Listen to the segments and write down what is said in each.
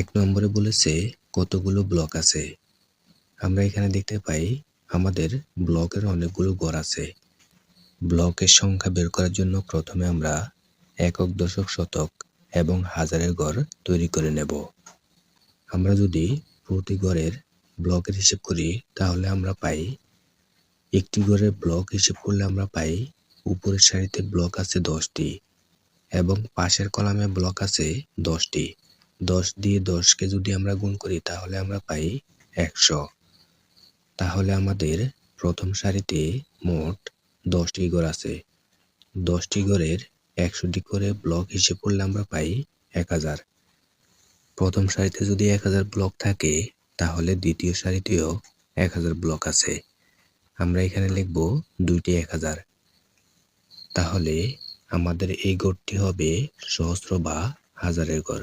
এক নম্বরে বলেছে কতগুলো ব্লক আছে। আমরা এখানে দেখতে পাই আমাদের ব্লকের অনেকগুলো ঘর আছে। ব্লকের সংখ্যা বের করার জন্য প্রথমে আমরা একক, দশক, শতক এবং হাজারের ঘর তৈরি করে নেব। আমরা যদি প্রতি ঘরের ব্লকের হিসেব করি তাহলে আমরা পাই একটি ঘরের ব্লক হিসেব করলে আমরা পাই উপরের সারিতে ব্লক আছে 10টি এবং পাশের কলামে ব্লক আছে 10টি। 10 দিয়ে 10কে যদি আমরা গুণ করি তাহলে আমরা পাই 100। তাহলে আমাদের প্রথম সারিতে মোট 10টি ঘর আছে। 10টি ঘরের 100টি করে ব্লক হিসেব করলে আমরা পাই 1000। প্রথম সারিতে যদি 1000 ব্লক থাকে তাহলে দ্বিতীয় সারিতেও 1000 ব্লক আছে। আমরা এখানে লিখব দুইটি 1000। তাহলে আমাদের এই ঘরটি হবে সহস্র বা হাজারের ঘর।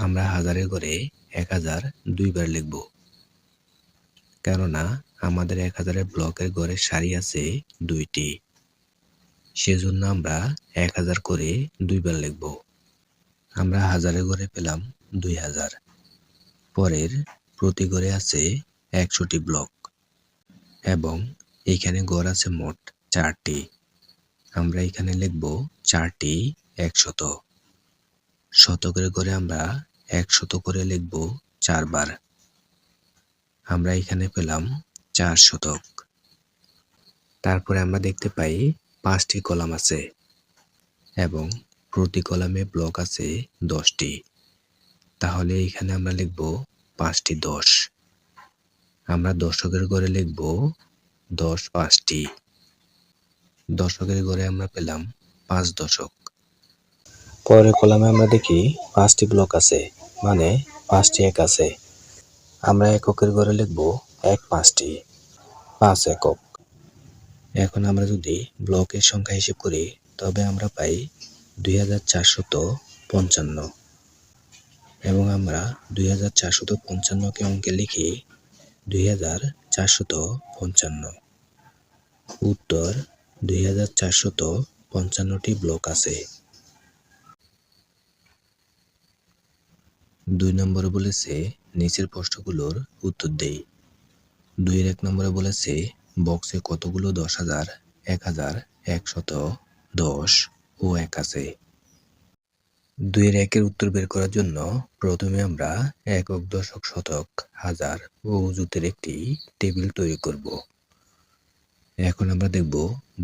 আমরা হাজারের ঘরে 1000 দুইবার লিখব, কেননা আমাদের 1000 ব্লকের ঘরের সারি আছে 2টি। সেজন্য আমরা 1000 করে দুইবার লিখব। আমরা হাজারের ঘরে পেলাম 2000। পরের প্রতি ঘরে আছে 100টি ব্লক এবং এখানে ঘর আছে মোট 4টি। আমরা এখানে লিখব 4টি 100। শতকের ঘরে আমরা 100 করে লিখব 4 বার। আমরা এখানে পেলাম 4 শতক। তারপরে আমরা দেখতে পাই 5টি কলাম আছে এবং প্রতি কলামে ব্লক আছে 10টি। তাহলে এখানে আমরা লিখব 5টি 10। আমরা দশকের ঘরে লিখব 10 5টি। দশকের ঘরে আমরা পেলাম 5 দশক। পরের কলামে আমরা দেখি 5টি ব্লক আছে, মানে 5টি এক আছে। আমরা এককের ঘরে লিখব 1 5টি, 5 একক। এখন আমরা যদি ব্লকের সংখ্যা হিসেব করি তবে আমরা পাই 2455 এবং আমরা 2455কে অঙ্কে লিখি 2455। উত্তর 2455টি ব্লক আছে। 2 নম্বরে বলেছে নিচের প্রশ্নগুলোর উত্তর দেই। 2-এর 1 নম্বরে বলেছে বক্সে কতগুলো 10,000, 1000, 100, 10 ও 1 আছে। 2-এর 1-এর উত্তর বের করার জন্য প্রথমে আমরা একক, দশক, শতক, হাজার ও অযুতের একটি টেবিল তৈরি করব। এখন আমরা দেখব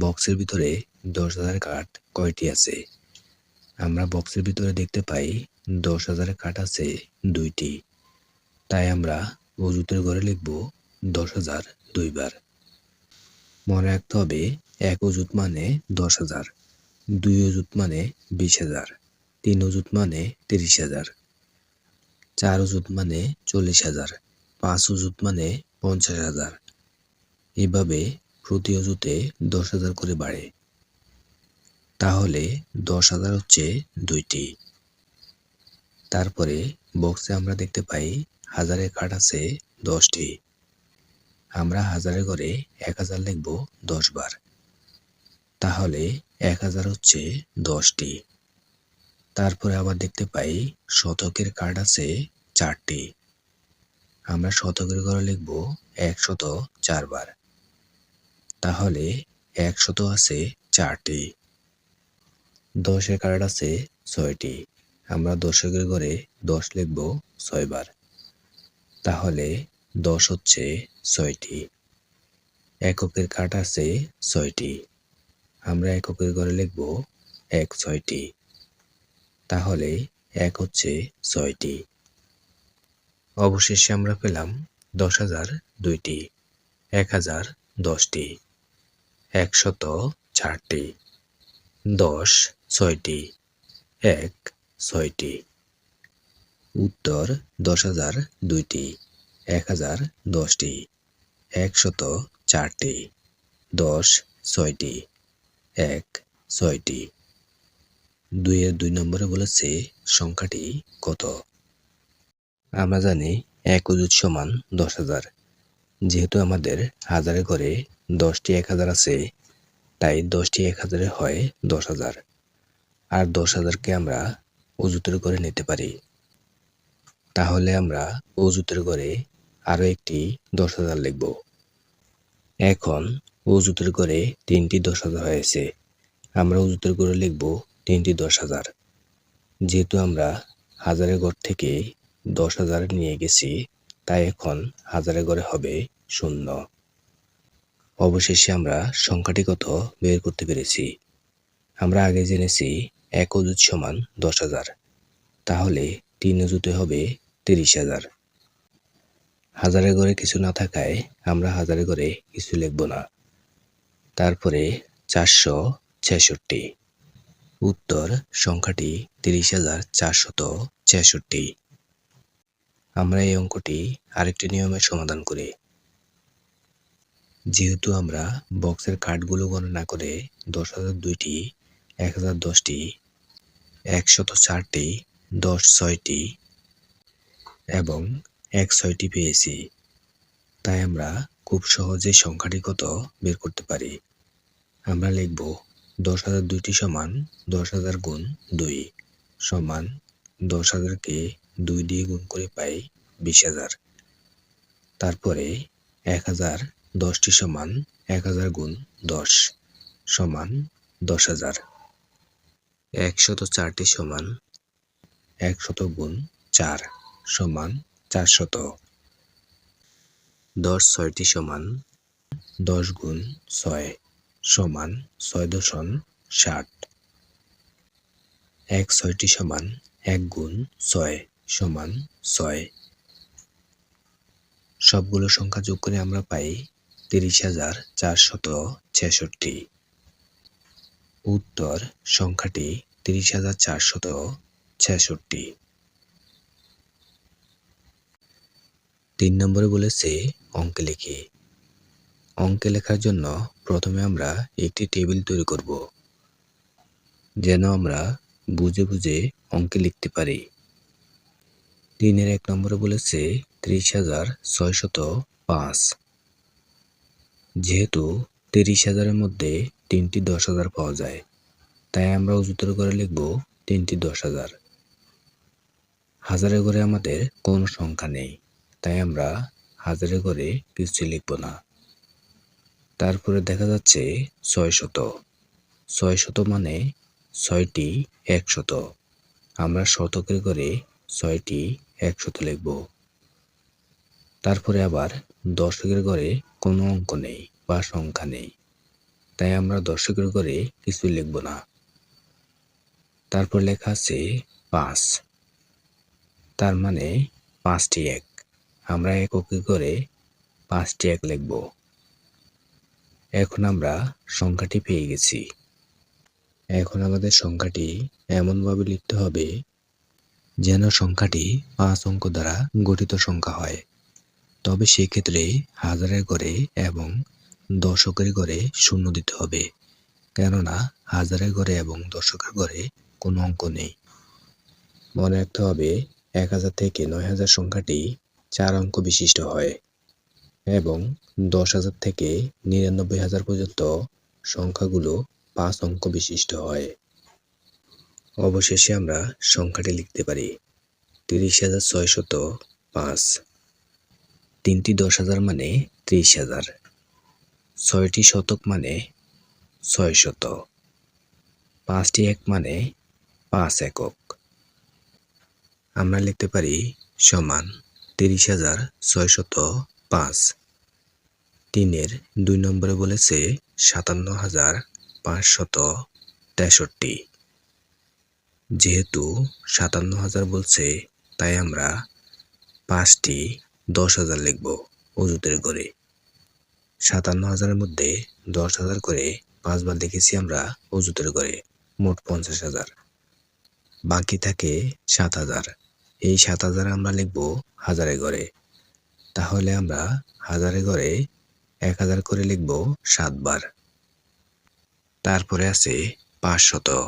বক্সের ভিতরে 10,000 কাঠ কয়টি আছে। আমরা বক্সের ভিতরে দেখতে পাই 10,000 কাঠ আছে 2টি। তাই আমরা অযুতের ঘরে লিখব 10,000 দুইবার। মনে রাখতে হবে 1 অযুত মানে 10,000, 2 অযুত মানে 20,000, 3 অযুত মানে 30,000, 4 অযুত মানে 40,000, 5 অযুত মানে 50,000। এভাবে প্রতি অযুতে 10,000 করে বাড়ে। তাহলে 10,000 হচ্ছে 2টি। তারপরে বক্সে আমরা দেখতে পাই হাজারের কাঠ আছে 10টি। আমরা হাজারের ঘরে 1000 লিখব 10 বার। তাহলে 1000 হচ্ছে 10টি। তারপরে আবার দেখতে পাই শতকের কাঠ আছে 4টি। আমরা শতকের ঘরে লিখব 104 বার। তাহলে 100 আছে 4টি। 10-এর কাঠ আছে 6টি। আমরা দশকের ঘরে 10 লিখব 6 বার। তাহলে 10 হচ্ছে 6টি। এককের কাঠ আছে 6টি। আমরা এককের ঘরে লিখব 1 6টি। তাহলে 1 হচ্ছে 6টি। অবশেষে আমরা পেলাম 10,000 2টি, 1000 10টি, 100 4টি, 10 6টি, 1 6টি। উত্তর 10,000 2টি, 1000 10টি, 100 4টি, 10 6টি, 1 6টি। 2-এর 2 নম্বরে বলেছে সংখ্যাটি কত। আমরা জানি 1 অযুত সমান 10,000। যেহেতু আমাদের হাজারের ঘরে 10টি 1000 আছে, তাই 10টি 1000 হয় 10,000। আর 10,000কে আমরা অযুতের ঘরে নিতে পারি। তাহলে আমরা অজুতের ঘরে আরো একটি 10,000 লিখব। এখন অজুতের ঘরে 3টি 10,000 হয়েছে। আমরা অজুতের ঘরে লিখব 3টি 10,000। যেহেতু আমরা হাজারের ঘর থেকে 10,000 নিয়ে গেছি, তাই এখন হাজারের ঘরে হবে 0। অবশেষে আমরা সংখ্যাটি কত বের করতে পেরেছি। আমরা আগে জেনেছি 1 অযুত সমান 10,000, তাহলে 3 অযুতে হবে 30,000। হাজারের ঘরে কিছু না থাকায় আমরা হাজারের ঘরে কিছু লিখব না। তারপরে 466। উত্তর সংখ্যাটি 30,466। আমরা এই অঙ্কটি আরেকটি নিয়মের সমাধান করি। যেহেতু আমরা বক্সের কার্ডগুলো গণনা করে 10,002টি, 1,010টি, 104টি, 10,6টি এবং 106টি পেয়েছি, তাই আমরা খুব সহজে সংখ্যাটি কত বের করতে পারি। আমরা লিখব 10,002টি সমান 10,000 গুণ 2 সমান 10,000কে 2 দিয়ে গুণ করে পাই 20,000। তারপরে 1,010টি সমান 1,000 গুণ 10 সমান 10,000। 104টি সমান 100 গুণ 4 সমান 400। 10,6টি সমান 10 গুণ 6 সমান 6.60। 1,6টি সমান 1 গুণ 6 সমান 6। সবগুলো সংখ্যা যোগ করে আমরা পাই 30,466। উত্তর সংখ্যাটি 30,466। 3 নম্বরে বলেছে অঙ্কে লিখি। অঙ্কে লেখার জন্য প্রথমে আমরা একটি টেবিল তৈরি করব, যেন আমরা বুঝে বুঝে অঙ্কে লিখতে পারি। 3-এর 1 নম্বরে বলেছে 30,605। যেহেতু 30,000-এর মধ্যে 3টি 10,000 পাওয়া যায়, তাই আমরা অজুতের ঘরে লিখব 3টি 10,000। হাজারের ঘরে আমাদের কোনো সংখ্যা নেই, তাই আমরা হাজারের ঘরে কিছু লিখব না। তারপরে দেখা যাচ্ছে 600। 600 মানে 6টি 100। আমরা শতকের ঘরে 6টি 100 লিখব। তারপরে আবার দশকের ঘরে কোনো অঙ্ক নেই বা সংখ্যা নেই, তাই আমরা দশকের ঘরে কিছু লিখব না। তারপর লেখা আছে 5, তার মানে 5টি 1। আমরা এককের ঘরে 5টি 1 লিখব। এখন আমরা সংখ্যাটি পেয়ে গেছি। এখন আমাদের সংখ্যাটি এমনভাবে লিখতে হবে যেন সংখ্যাটি 5 অঙ্ক দ্বারা গঠিত সংখ্যা হয়। তবে সেক্ষেত্রে হাজারের ঘরে এবং দশকের ঘরে 0 দিতে হবে, কেননা হাজারের ঘরে এবং দশকের ঘরে কোনো অঙ্ক নেই। মনে রাখতে হবে 1000 থেকে 9000 সংখ্যাটি 4 অঙ্ক বিশিষ্ট হয় এবং 10,000 থেকে 99,000 পর্যন্ত সংখ্যাগুলো 5 অঙ্ক বিশিষ্ট হয়। অবশেষে আমরা সংখ্যাটি লিখতে পারি 30,605। 3টি 10,000 মানে 30,000। 6টি শতক মানে 600। 5টি 1 মানে 5 একক। আমরা লিখতে পারি সমান 30,605। 3-এর 2 নম্বরে বলেছে 57,563। যেহেতু 57,000 বলছে, তাই আমরা 5টি 10,000 লিখব অজুতের ঘরে। 57,000-এর মধ্যে 10,000 করে 5 বার লিখেছি আমরা অজুতের ঘরে, মোট 50,000। বাকি থাকে 7,000। এই 7,000 আমরা লিখব হাজারের ঘরে। তাহলে আমরা হাজারের ঘরে 1,000 করে লিখব 7 বার। তারপরে আছে 500।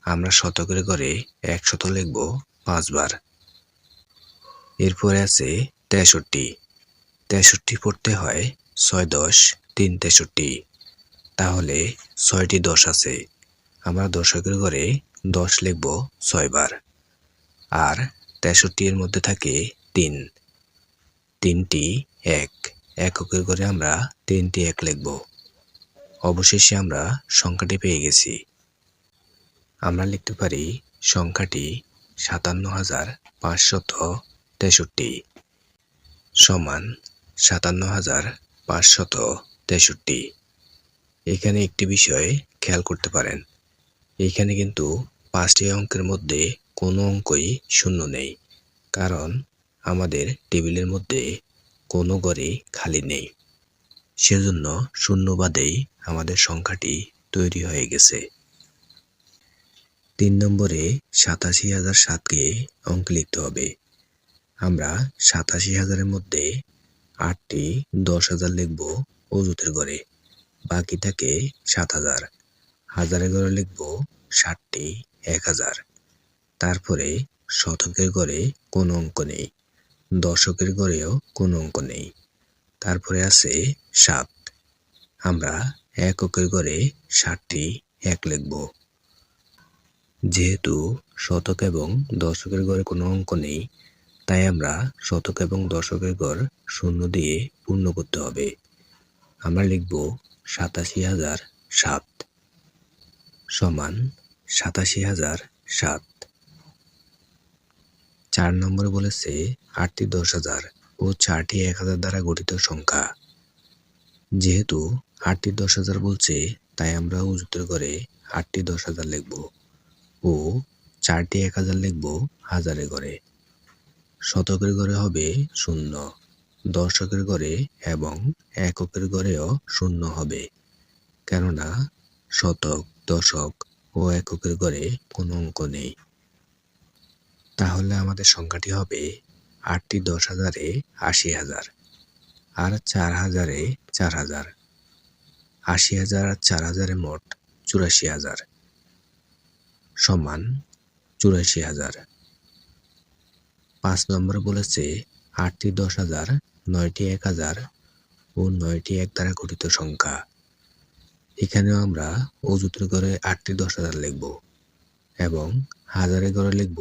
আমরা শতকের ঘরে 100 লিখব 5 বার। এরপরে আছে 63। 63 পড়তে হয় 6 10 3 63। তাহলে 6টি 10 আছে। আমরা দশকের ঘরে 10 লিখব 6 বার। আর 63 এর মধ্যে থাকে 3, 3টি এক, এককের ঘরে আমরা 3টি এক লিখব। অবশেষে আমরা সংখ্যাটি পেয়ে গেছি। আমরা লিখতে পারি সংখ্যাটি 57,563 সমান 57,563। এখানে একটি বিষয় খেয়াল করতে পারেন, এখানে কিন্তু 5টি অঙ্কের মধ্যে কোনো অঙ্কই শূন্য নেই, কারণ আমাদের টেবিলের মধ্যে কোনো ঘরে খালি নেই। সেজন্য শূন্য বাদেই আমাদের সংখ্যাটি তৈরি হয়ে গেছে। 3 নম্বরে 87,007কে অঙ্কে লিখতে হবে। আমরা 87,000-এর মধ্যে 8টি 10,000 লিখব অযুতের ঘরে, বাকি থাকে 7,000। হাজারের ঘরে লিখব 60টি 1,000। তারপরে শতকের ঘরে কোনো অঙ্ক নেই, দশকের ঘরেও কোনো অঙ্ক নেই। তারপরে আছে 7। আমরা এককের ঘরে 60টি এক লিখব। যেহেতু শতক এবং দশকের ঘরে কোনো অঙ্ক নেই, তাই আমরা শতক এবং দশকের ঘর শূন্য দিয়ে পূর্ণ করতে হবে। আমরা লিখব 87,007 সমান 87,007। 4 নম্বরে বলেছে 8টি 10,000 ও 4টি 1,000 দ্বারা গঠিত সংখ্যা। যেহেতু 8টি 10,000 বলছে, তাই আমরা অযুতের ঘরে 8টি 10,000 লিখব ও 4টি 1,000 লিখব হাজারের ঘরে। শতকের ঘরে হবে 0, দশকের ঘরে এবং এককের ঘরেও 0 হবে, কেননা শতক, দশক ও এককের ঘরে কোনো অঙ্ক নেই। তাহলে আমাদের সংখ্যাটি হবে 8টি 10,000-এ 80,000 আর 4,000-এ 4,000। 80,000 আর 4,000-এ মোট 84,000 সমান 84,000। 5 নম্বরে বলেছে 8টি 10,000, 9টি 1,000 ও 9টি এক দ্বারা গঠিত সংখ্যা। এখানেও আমরা অযুতের ঘরে 8টি 10,000 লিখব এবং হাজারের ঘরে লিখব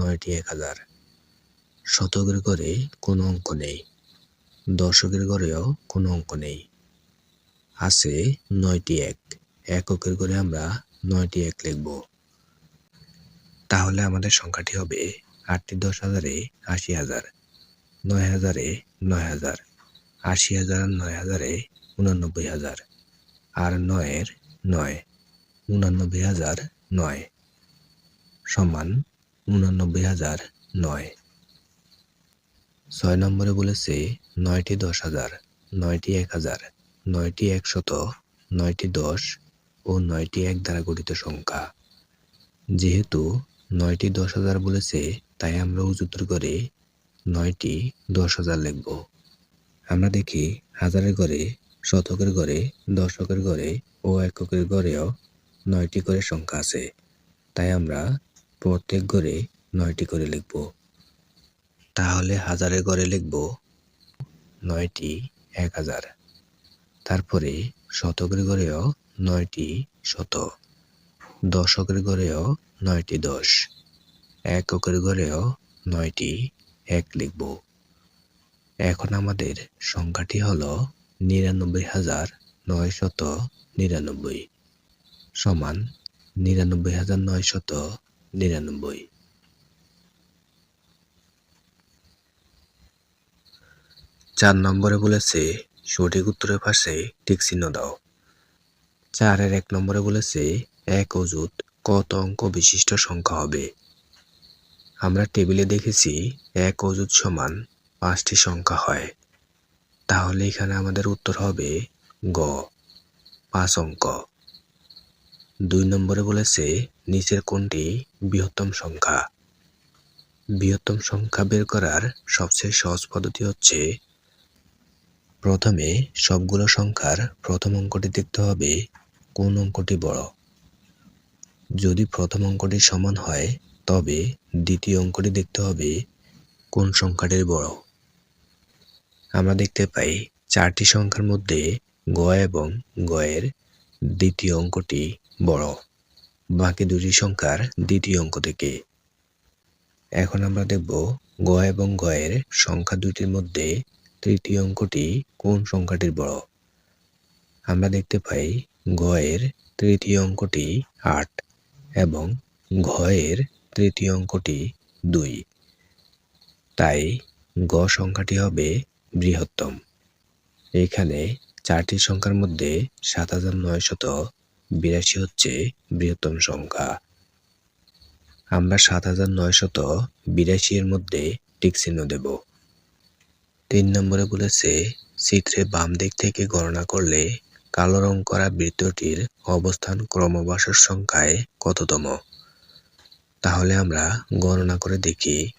9টি 1,000। শতকের ঘরে কোনো অঙ্ক নেই, দশকের ঘরেও কোনো অঙ্ক নেই। আছে 9টি এক, এককের ঘরে আমরা 9টি এক লিখব। তাহলে আমাদের সংখ্যাটি হবে 8টি 10,000-এ 80,000, 9,000-এ 9,000, 80,000 আর 9,000-এ 89,000 আর 9-এর 9, 89,009 সমান 89,009। 6 নম্বরে বলেছে 9টি 10,000, 9টি 1,000, 9টি 100, 9টি 10 ও 9টি এক দ্বারা গঠিত সংখ্যা। যেহেতু 9টি 10,000 বলেছে, তাই আমরা অযুতের ঘরে 9টি 10,000 লিখব। আমরা দেখি হাজারের ঘরে, শতকের ঘরে, দশকের ঘরে ও এককের ঘরেও 9টি করে সংখ্যা আছে, তাই আমরা প্রত্যেক ঘরে 9টি করে লিখব। তাহলে হাজারের ঘরে লিখব 9টি 1,000। তারপরে শতকের ঘরেও 9টি শত, দশকের ঘরেও 9টি 10, এককের ঘরেও 9টি এক লিখব। এখন আমাদের সংখ্যাটি হলো 99,999 সমান 99,999। 4 নম্বরে বলেছে সঠিক উত্তরের পাশে টিক চিহ্ন দাও। 4-এর 1 নম্বরে বলেছে এক অযুত কত অঙ্ক বিশিষ্ট সংখ্যা হবে। আমরা টেবিলে দেখেছি এক অযুত সমান 5টি সংখ্যা হয়। তাহলে এখানে আমাদের উত্তর হবে গ, 5 অঙ্ক। 2 নম্বরে বলেছে নিচের কোনটি বৃহত্তম সংখ্যা। বৃহত্তম সংখ্যা বের করার সবচেয়ে সহজ পদ্ধতি হচ্ছে প্রথমে সবগুলো সংখ্যার প্রথম অঙ্কটি দেখতে হবে কোন অঙ্কটি বড়। যদি প্রথম অঙ্কটি সমান হয়, তবে দ্বিতীয় অঙ্কটি দেখতে হবে কোন সংখ্যাটি বড়। আমরা দেখতে পাই 4টি সংখ্যার মধ্যে গ এবং গ-এর দ্বিতীয় অঙ্কটি বড়, বাকি দুটি সংখ্যার দ্বিতীয় অঙ্ক থেকে। এখন আমরা দেখব গ এবং ঘ এর সংখ্যা দুইটির মধ্যে তৃতীয় অঙ্কটি কোন সংখ্যাটির বড়। আমরা দেখতে পাই গ এর তৃতীয় অঙ্কটি ৮ এবং ঘ এর তৃতীয় অঙ্কটি ২। তাই গ সংখ্যাটি হবে বৃহত্তম। এখানে চারটি সংখ্যার মধ্যে ৭৯৮২ হচ্ছে বৃহত্তম সংখ্যা। আমরা ৭৯৮২ এর মধ্যে টিক চিহ্ন দেব। ৩ নম্বরে বলেছে চিত্রে বাম দিক থেকে গণনা করলে কালো রং করা বৃত্তটির অবস্থান ক্রমবাসের সংখ্যায় কততম। তাহলে আমরা গণনা করে দেখি।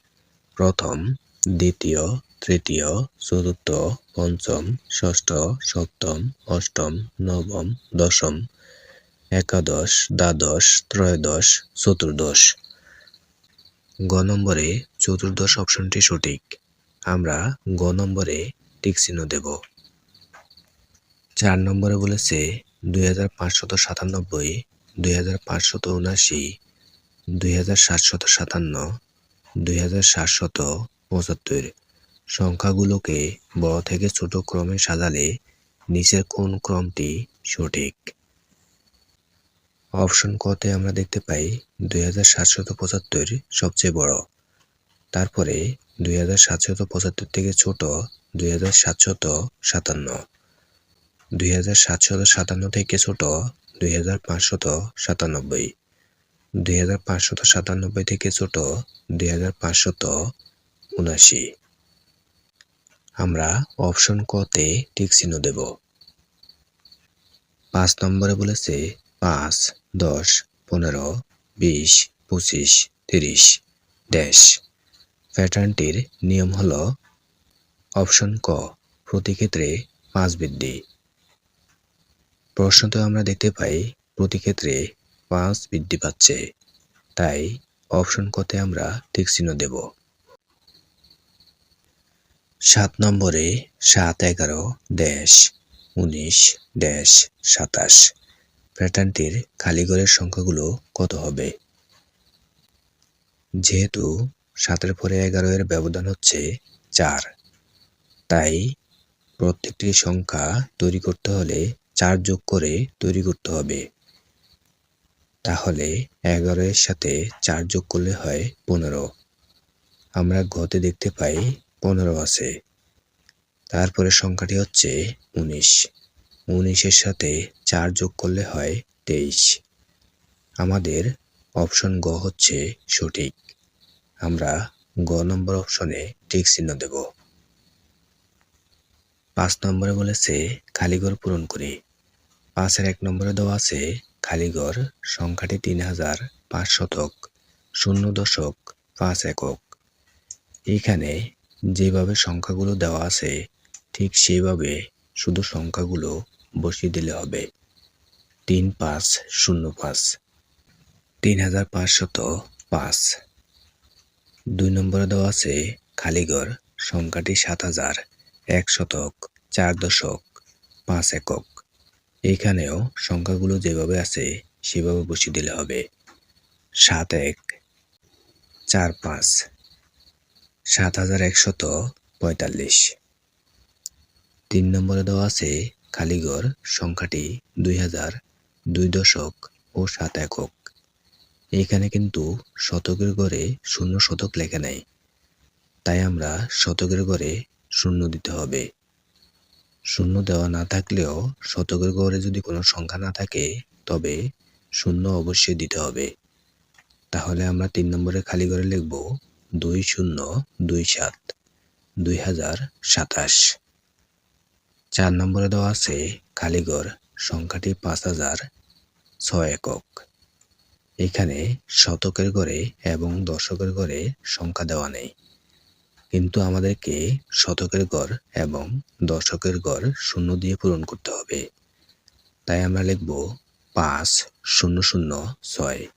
প্রথম, দ্বিতীয়, তৃতীয়, চতুর্থ, পঞ্চম, ষষ্ঠ, সপ্তম, অষ্টম, নবম, দশম, একাদশ, দ্বাদশ, ত্রয়োদশ, চতুর্দশ। গ নম্বরে চতুর্দশ অপশনটি সঠিক। আমরা গ নম্বরে টিক চিহ্ন দেব। ৪ নম্বরে বলেছে ২৫৯৭, ২৫৭৯, ২৭৫৭, ২৭৭৫ সংখ্যাগুলোকে বড় থেকে ছোট ক্রমে সাজালে নিচের কোন ক্রমটি সঠিক। অপশন কতে আমরা দেখতে পাই ২৭৭৫ সবচেয়ে বড়, তারপরে ২৭৭৫ থেকে ছোট ২৭৭৫, ২৭৭৫ থেকে ছোট ২৫৯৭, ২৫৯৭ থেকে ছোট ২৫৭৯। আমরা অপশন কতে টিক চিহ্ন দেব। ৫ নম্বরে বলেছে ৫, ১০, ১৫, ২০, ২৫, ৩০ ড্যাশ। প্যাটার্নটির নিয়ম হল অপশন ক, প্রতি ক্ষেত্রে ৫ বৃদ্ধি। প্রশ্নতে আমরা দেখতে পাই প্রতি ক্ষেত্রে ৫ বৃদ্ধি পাচ্ছে, তাই অপশন কতে আমরা টিক চিহ্ন দেব। ৭ নম্বরে ৭, ১১, ড্যাশ, ১৯, ড্যাশ, ২৭ প্যাটার্নটির খালি ঘরের সংখ্যাগুলো কত হবে। যেহেতু ৭ পরে ১১ এর ব্যবধান হচ্ছে ৪, তাই প্রত্যেকটি সংখ্যা তৈরি করতে হলে ৪ যোগ করে তৈরি করতে হবে। তাহলে ১১ এর সাথে ৪ যোগ করলে হয় ১৫। আমরা ঘতে দেখতে পাই ১৫ আছে। তারপরে সংখ্যাটি হচ্ছে ১৯। ১৯ এর সাথে ৪ যোগ করলে হয় ২৩। আমাদের অপশন গ হচ্ছে সঠিক। আমরা গ নম্বর অপশনে টিক চিহ্ন দেব। ৫ নম্বরে বলেছে খালিঘর পূরণ করি। ৫ এর ১ নম্বরে দেওয়া আছে খালিঘর সংখ্যাটি ৩৫০০ শতক ০.৫ একক। এইখানে যেভাবে সংখ্যাগুলো দেওয়া আছে ঠিক সেইভাবে শুধু সংখ্যাগুলো বসিয়ে দিলে হবে। ৩৫০৫, ৩৫০৫। ২ নম্বরে দেওয়া আছে খালিঘর সংখ্যাটি ৭০০০ শতক ৪.৫ একক। এইখানেও সংখ্যাগুলো যেভাবে আছে সেভাবে বসিয়ে দিলে হবে। ৭১ ৪৫, ৭১৪৫। ৩ নম্বরে দেওয়া আছে খালিঘর সংখ্যাটি ২০০০ ২.৭ একক। এইখানে কিন্তু শতকের ঘরে শূন্য শতক লেখা নেই, তাই আমরা শতকের ঘরে শূন্য দিতে হবে। শূন্য দেওয়া না থাকলেও শতকের ঘরে যদি কোনো সংখ্যা না থাকে তবে শূন্য অবশ্যই দিতে হবে। তাহলে আমরা ৩ নম্বরে খালি ঘরে লিখব ২০২৭ ২০২৭। ৪ নম্বরে দেওয়া আছে খালিঘর সংখ্যাটি ৫০০৬ একক। এখানে শতকের ঘরে এবং দশকের ঘরে সংখ্যা দেওয়া নেই, কিন্তু আমাদেরকে শতকের ঘর এবং দশকের ঘর শূন্য দিয়ে পূরণ করতে হবে। তাই আমরা লিখব ৫০০৬,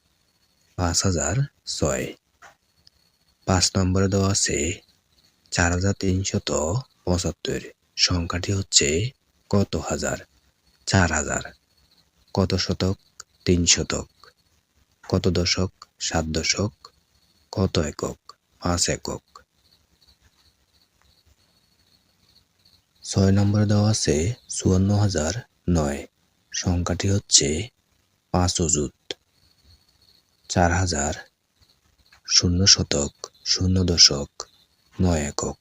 ৫০০৬। ৫ নম্বরে দেওয়া আছে ৪৩৭৫ সংখ্যাটি হচ্ছে কত হাজার। ৪০০০। কত শতক? ৩ শতক। কত দশক? ৭ দশক। কত একক? 5 একক। 6 নম্বরে দেওয়া আছে 54,009, সংখ্যাটি হচ্ছে 5 অযুত। 4,000, 0 শতক, 0 দশক, 9 একক।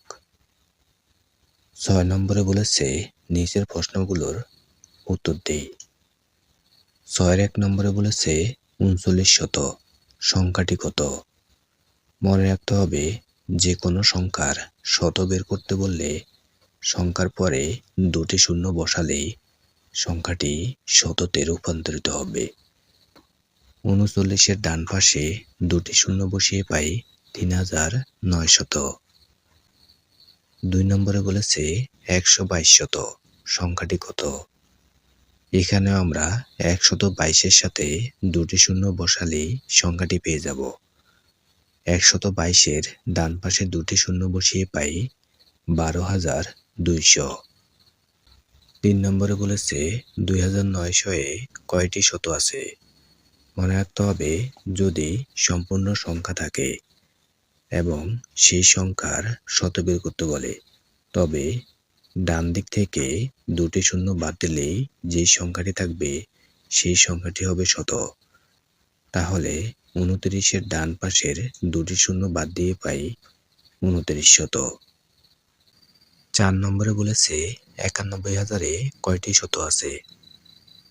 6 নম্বরে বলেছে নিচের প্রশ্নগুলোর উত্তর দেই। 6 1 নম্বরে বলেছে 39 শত, সংখ্যাটি কত? মনে রাখতে হবে যে কোনো সংখ্যার শত বের করতে বললে সংখ্যার পরে দুটি শূন্য বসালেই সংখ্যাটি শততে রূপান্তরিত হবে। 39-এর ডান পাশে দুটি শূন্য বসিয়ে পাই 3,900। 2 নম্বরে বলেছে 122 শত, সংখ্যাটি কত? এখানেও আমরা 122-এর সাথে দুটি শূন্য বসালেই সংখ্যাটি পেয়ে যাব। 122-এর ডান পাশে দুটি শূন্য বসিয়ে পাই 12,200। 3 নম্বরে বলেছে 2,900-এ কয়টি শত আছে? মনে রাখতে হবে যদি সম্পূর্ণ সংখ্যা থাকে এবং সেই সংখ্যার শত বের করতে বলে তবে ডান দিক থেকে দুটি শূন্য বাদ দিলেই যেই সংখ্যাটি থাকবে সেই সংখ্যাটি হবে শত। তাহলে 29-এর ডান পাশের দুটি শূন্য বাদ দিয়ে পাই 29 শত। 4 নম্বরে বলেছে 91,000-এ কয়টি শত আছে?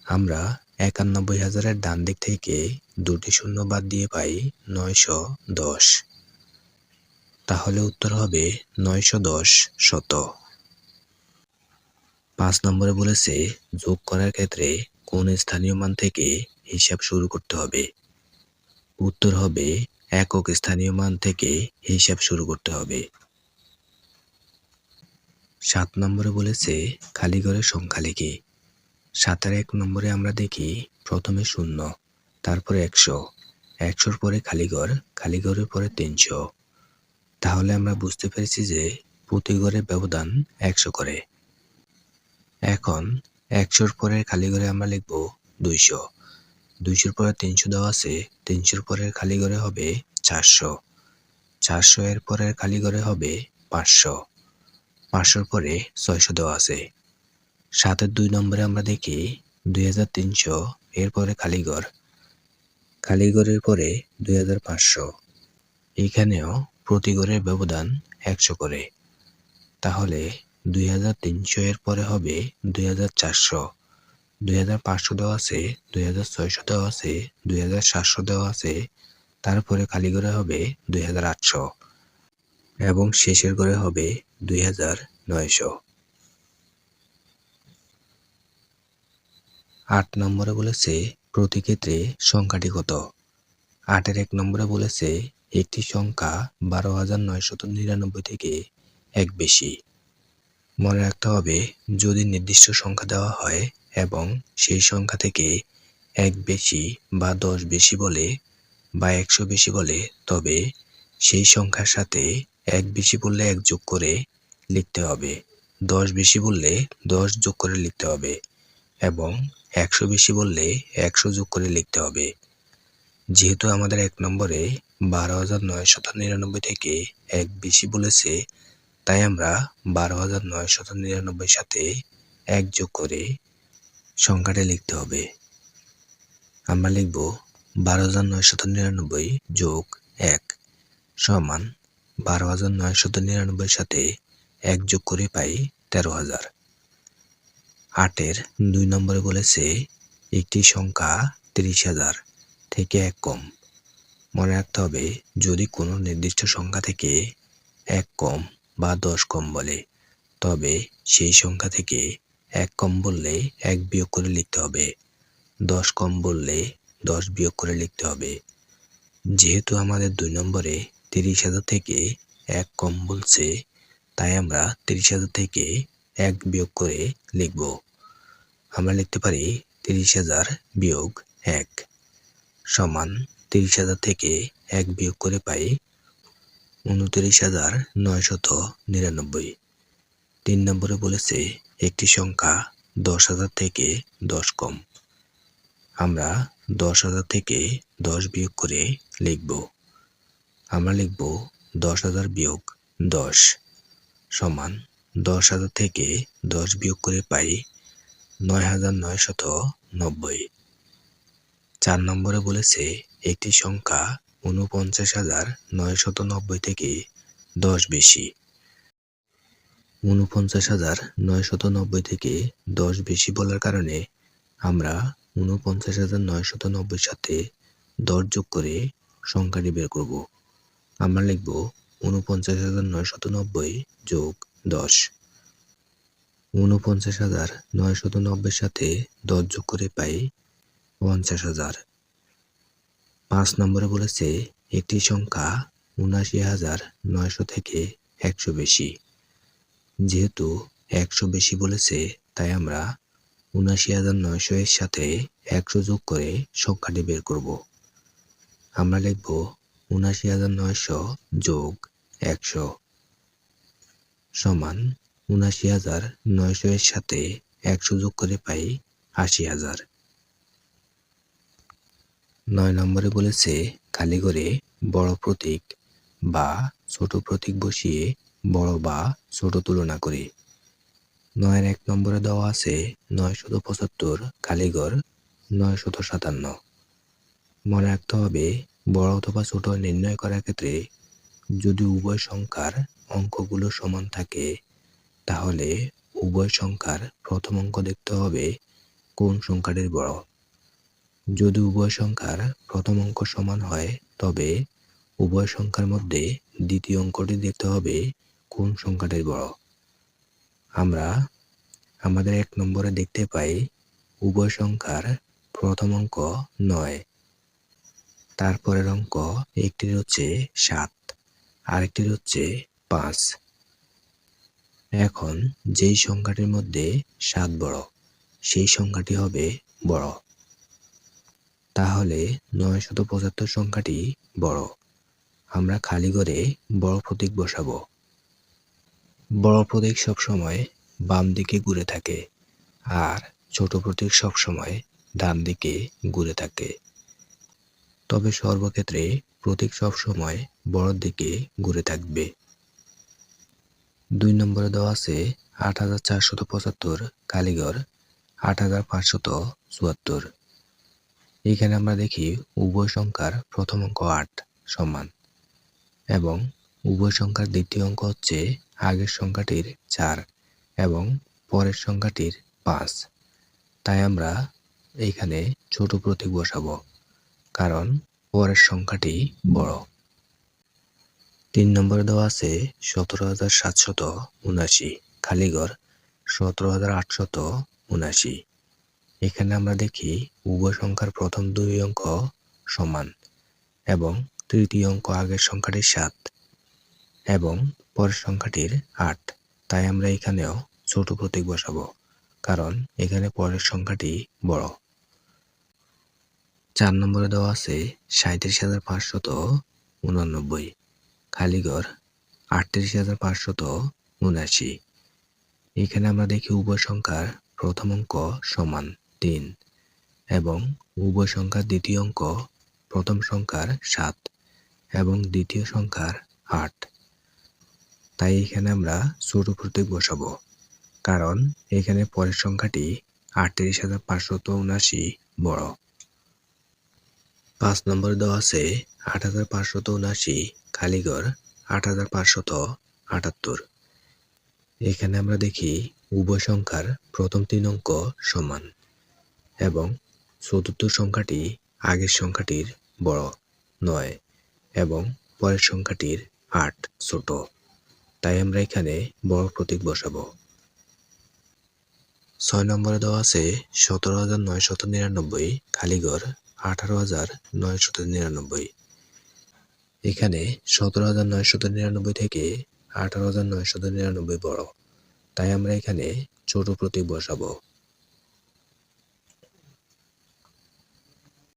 আমরা 91,000-এর ডান দিক থেকে দুটি শূন্য বাদ দিয়ে পাই 910। তাহলে উত্তর হবে 910 শত। 5 নম্বরে বলেছে যোগ করার ক্ষেত্রে কোন স্থানীয় মান থেকে হিসাব শুরু করতে হবে? উত্তর হবে একক স্থানীয় মান থেকে হিসাব শুরু করতে হবে। 7 নম্বরে বলেছে খালি ঘরের সংখ্যা লিখি। 7-এর 1 নম্বরে আমরা দেখি প্রথমে 0, তারপরে 100, 100-র পরে খালি ঘরের পরে 300। তাহলে আমরা বুঝতে পেরেছি যে প্রতি ঘরের ব্যবধান 100 করে। এখন 100-র পরে খালি ঘরে আমরা লিখব 200, 200-র পরে 300 দেওয়া আছে, 300-র পরে খালি ঘরে হবে 400, 400-এর পরে খালি ঘরে হবে 500, 500-র পরে 600 দেওয়া আছে। 7-এর 2 নম্বরে আমরা দেখি 2,300, এর পরে খালি ঘরের পরে 2,500। এইখানেও প্রতি ঘরের ব্যবধান 100 করে। তাহলে 2,300-এর পরে হবে 2,400, 2,500 দেওয়া আছে, 2,600 দেওয়া আছে, 2,700 দেওয়া আছে, তারপরে খালি ঘরে হবে 2,800 এবং শেষের ঘরে হবে 2,900। 8 নম্বরে বলেছে প্রতি ক্ষেত্রে সংখ্যাটি কত? 8-এর 1 নম্বরে বলেছে একটি সংখ্যা 12,999 থেকে এক বেশি। মনে রাখতে হবে যদি নির্দিষ্ট সংখ্যা দেওয়া হয় এবং সেই সংখ্যা থেকে 1 বেশি বা 10 বেশি বলে বা 100 বেশি বলে তবে সেই সংখ্যার সাথে 1 বেশি বললে 1 যোগ করে লিখতে হবে, 10 বেশি বললে 10 যোগ করে লিখতে হবে এবং 100 বেশি বললে 100 যোগ করে লিখতে হবে। যেহেতু আমাদের 1 নম্বরে 12,999 থেকে 1 বেশি বলেছে তাই আমরা 12,999-এর সাথে 1 যোগ করে সংখ্যাটা লিখতে হবে। আমরা লিখব 12,999 যোগ 1 সমান 12,999-এর সাথে 1 যোগ করে পাই 13,000। 8-এর 2 নম্বরে বলেছে একটি সংখ্যা 30,000 থেকে 1 কম। মনে রাখতে হবে যদি কোনো নির্দিষ্ট সংখ্যা থেকে 1 কম বা 10 কম বলে তবে সেই সংখ্যা থেকে 1 কম বললে 1 বিয়োগ করে লিখতে হবে, 10 কম বললে 10 বিয়োগ করে লিখতে হবে। যেহেতু আমাদের 2 নম্বরে 30,000 থেকে 1 কম বলছে তাই আমরা 30,000 থেকে 1 বিয়োগ করে লিখব। আমরা লিখতে পারি 30,000 বিয়োগ 1 সমান 30,000 থেকে 1 বিয়োগ করে পাই 29,999। 3 নম্বরে বলেছে একটি সংখ্যা 10,000 থেকে 10 কম। আমরা 10,000 থেকে 10 বিয়োগ করে লিখব। আমরা লিখব 10,000 বিয়োগ 10 সমান 10,000 থেকে 10 বিয়োগ করে পাই 9,990। 4 নম্বরে বলেছে একটি সংখ্যা 49,990 থেকে 10 বেশি। 49,990 থেকে 10 বেশি বলার কারণে আমরা 49,990 সাথে 10 যোগ করে সংখ্যাটি বের করব। আমরা লিখব 49,990 যোগ 10। 49,990 সাথে 10 যোগ করে পাই 50,000। 5 নম্বরে বলেছে একটি সংখ্যা 79,900 থেকে 100 বেশি। যেহেতু 100 বেশি বলেছে তাই আমরা 79,900 এর সাথে 100 যোগ করে সংখ্যাটি বের করব। আমরা লিখব 79,900 যোগ 100 সমান 79,900 এর সাথে 100 যোগ করে পাই 80,000। 9 নম্বরে বলেছে খালি ঘরে বড় প্রতীক বা ছোট প্রতীক বসিয়ে বড় বা ছোট তুলনা করে। 9 1 নম্বরে দেওয়া আছে 975 খালি ঘর 957। মনে রাখতে হবে বড় অথবা ছোট নির্ণয় করার ক্ষেত্রে যদি উভয় সংখ্যার অঙ্কগুলো সমান থাকে তাহলে উভয় সংখ্যার প্রথম অঙ্ক দেখতে হবে কোন সংখ্যাটি বড়। যদি উভয় সংখ্যার প্রথম অঙ্ক সমান হয় তবে উভয় সংখ্যার মধ্যে দ্বিতীয় অঙ্কটি দেখতে হবে কোন সংখ্যাটি বড়। আমরা আমাদের 1 নম্বরে দেখতে পাই উভয় সংখ্যার প্রথম অঙ্ক 9, তারপরের অঙ্ক একটির হচ্ছে 7, আরেকটির হচ্ছে 5। এখন যেই সংখ্যাটির মধ্যে 7 বড় সেই সংখ্যাটি হবে বড়। তাহলে 975 সংখ্যাটি বড়। আমরা খালি ঘরে বড় প্রতীক বসাবো। বড় প্রতীক সবসময় বাম দিকে ঘুরে থাকে আর ছোট প্রতীক সবসময় ডান দিকে ঘুরে থাকে। তবে সর্বক্ষেত্রে প্রতীক সবসময় বড় দিকে ঘুরে থাকবে। 2 নম্বরে দেওয়া আছে 8,475 কালীঘর 8,574। এখানে আমরা দেখি উভয় সংখ্যার প্রথম অঙ্ক 8 সমান এবং উভয় সংখ্যার দ্বিতীয় অঙ্ক হচ্ছে আগের সংখ্যাটির 4 এবং পরের সংখ্যাটির 5। তাই আমরা এইখানে ছোট প্রতীক বসাবো কারণ পরের সংখ্যাটি বড়। 3 নম্বরে দেওয়া আছে 17,779 খালিঘর 17,879। এখানে আমরা দেখি উভয় সংখ্যার প্রথম দুই অঙ্ক সমান এবং তৃতীয় অঙ্ক আগের সংখ্যাটির 7 এবং পরের সংখ্যাটির 8। তাই আমরা এখানেও ছোট প্রতীক বসাবো কারণ এখানে পরের সংখ্যাটি বড়। 4 নম্বরে দেওয়া আছে 37,589 খালিঘর 38,579। এখানে আমরা দেখি উভয় সংখ্যার প্রথম অঙ্ক সমান 3 এবং উভয় সংখ্যার দ্বিতীয় অঙ্ক প্রথম সংখ্যার 7 এবং দ্বিতীয় সংখ্যার 8। তাই এখানে আমরা ছোট প্রতীক বসাবো কারণ এখানে পরের সংখ্যাটি 38,579 বড়। 5 নম্বরে দেওয়া আছে 8,579 খালিঘর 8,578। এখানে আমরা দেখি উভয় সংখ্যার প্রথম 3 অঙ্ক সমান এবং চতুর্থ সংখ্যাটি আগের সংখ্যাটির বড় 9 এবং পরের সংখ্যাটির 8 ছোট। তাই আমরা এখানে বড় প্রতীক বসাবো। 6 নম্বরে দেওয়া আছে 17,999 খালিঘর 18,999। এখানে 17,999 থেকে 18,999 বড়। তাই আমরা এখানে ছোট প্রতীক বসাবো।